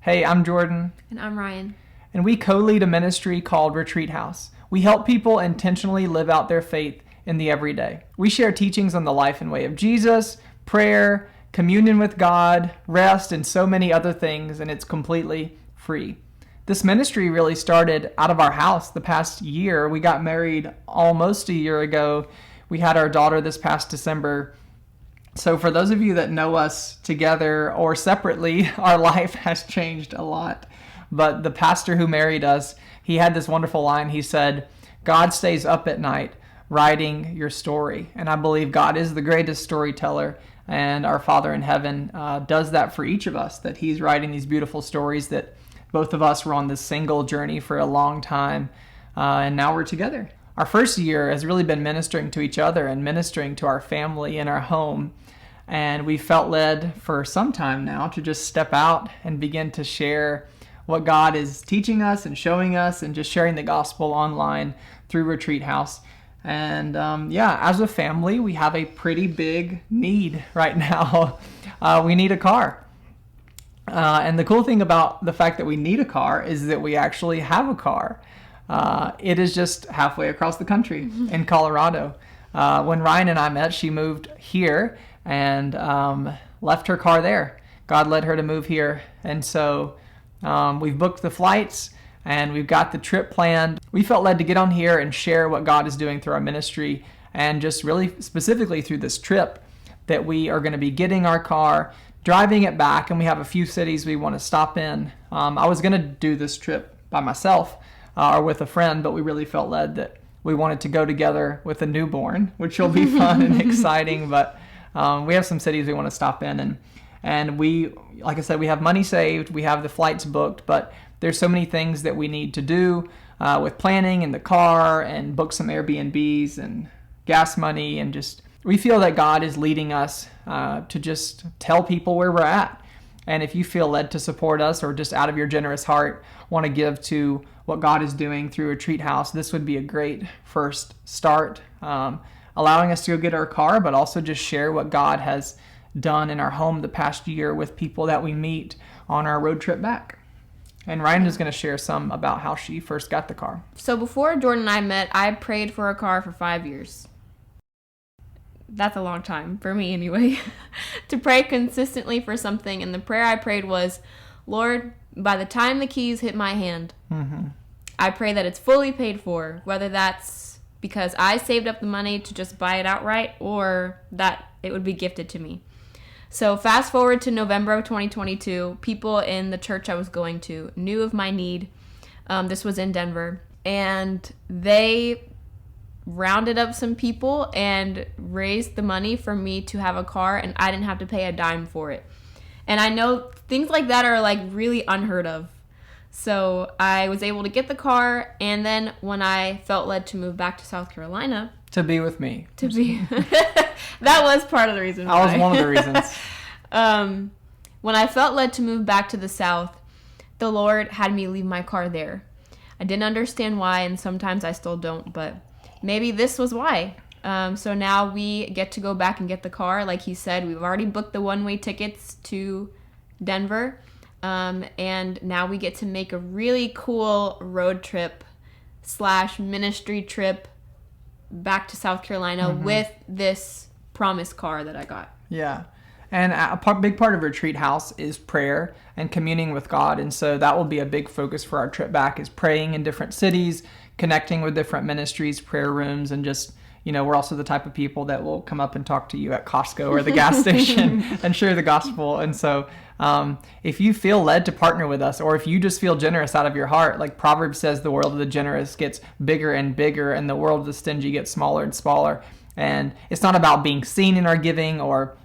Hey, I'm Jordan, And I'm Ryan. and we co-lead a ministry called Retreat House. We help people intentionally live out their faith in the everyday. We share teachings on the life and way of Jesus, prayer, communion with God, rest, and so many other things, and it's completely free. This ministry really started out of our house the past year. We got married almost a year ago. We had our daughter this past December. So for those of you that know us together or separately, our life has changed a lot. But the pastor who married us, he had this wonderful line. He said, God stays up at night writing your story. And I believe God is the greatest storyteller. And our Father in heaven does that for each of us, that he's writing these beautiful stories that both of us were on this single journey for a long time. And now we're together. Our first year has really been ministering to each other and ministering to our family in our home. And we felt led for some time now to just step out and begin to share what God is teaching us and showing us and just sharing the gospel online through Retreat House. And as a family, we have a pretty big need right now. We need a car. And the cool thing about the fact that we need a car is that we actually have a car. It is just halfway across the country in Colorado. When Ryan and I met, she moved here and left her car there. God led her to move here. And so we've booked the flights and we've got the trip planned. We felt led to get on here and share what God is doing through our ministry, and just really specifically through this trip that we are going to be getting our car, driving it back, and we have a few cities we want to stop in. I was going to do this trip by myself or with a friend, but we really felt led that we wanted to go together with a newborn, which will be fun and exciting. But we have some cities we want to stop in, and we, like I said, we have money saved, we have the flights booked, but there's so many things that we need to do with planning in the car and book some Airbnbs and gas money, and just we feel that God is leading us to just tell people where we're at. And if you feel led to support us, or just out of your generous heart want to give to what God is doing through Retreat House, this would be a great first start, allowing us to go get our car, but also just share what God has done in our home the past year with people that we meet on our road trip back. And Ryan is going to share some about how she first got the car. So before Jordan and I met, I prayed for a car for 5 years. That's a long time, for me anyway, to pray consistently for something. And the prayer I prayed was, Lord, by the time the keys hit my hand, I pray that it's fully paid for, whether that's because I saved up the money to just buy it outright or that it would be gifted to me. So fast forward to November of 2022, people in the church I was going to knew of my need. This was in Denver. And they rounded up some people and raised the money for me to have a car, and I didn't have to pay a dime for it. And I know things like that are like really unheard of. So I was able to get the car, and then when I felt led to move back to South Carolina, To be with me. that was part of the reason why. That was one of the reasons. When I felt led to move back to the South, the Lord had me leave my car there. I didn't understand why, and sometimes I still don't, but maybe this was why. So now we get to go back and get the car. Like he said, we've already booked the one-way tickets to Denver. And now we get to make a really cool road trip / ministry trip back to South Carolina with this promise car that I got. Yeah. And big part of Retreat House is prayer and communing with God. And so that will be a big focus for our trip back, is praying in different cities, connecting with different ministries, prayer rooms, and just, we're also the type of people that will come up and talk to you at Costco or the gas station and share the gospel. And so if you feel led to partner with us, or if you just feel generous out of your heart, like Proverbs says, the world of the generous gets bigger and bigger, and the world of the stingy gets smaller and smaller. And it's not about being seen in our giving or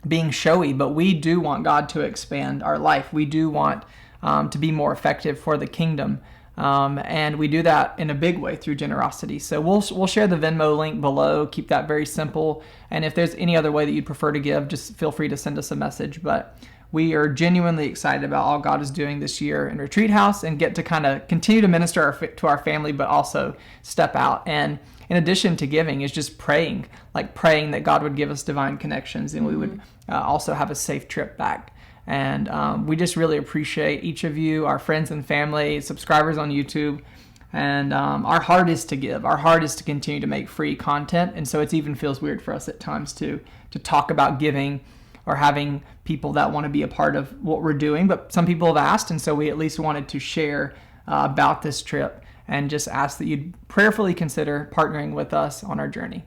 being showy, but we do want God to expand our life. We do want to be more effective for the kingdom. And we do that in a big way through generosity. So we'll share the Venmo link below. Keep that very simple. And if there's any other way that you'd prefer to give, just feel free to send us a message. But we are genuinely excited about all God is doing this year in Retreat House, and get to kind of continue to minister to our family, but also step out. And in addition to giving, is just praying that God would give us divine connections, and we would also have a safe trip back. And we just really appreciate each of you, our friends and family, subscribers on YouTube. And our heart is to give. Our heart is to continue to make free content. And so it even feels weird for us at times to talk about giving or having people that want to be a part of what we're doing. But some people have asked, and so we at least wanted to share about this trip and just ask that you'd prayerfully consider partnering with us on our journey.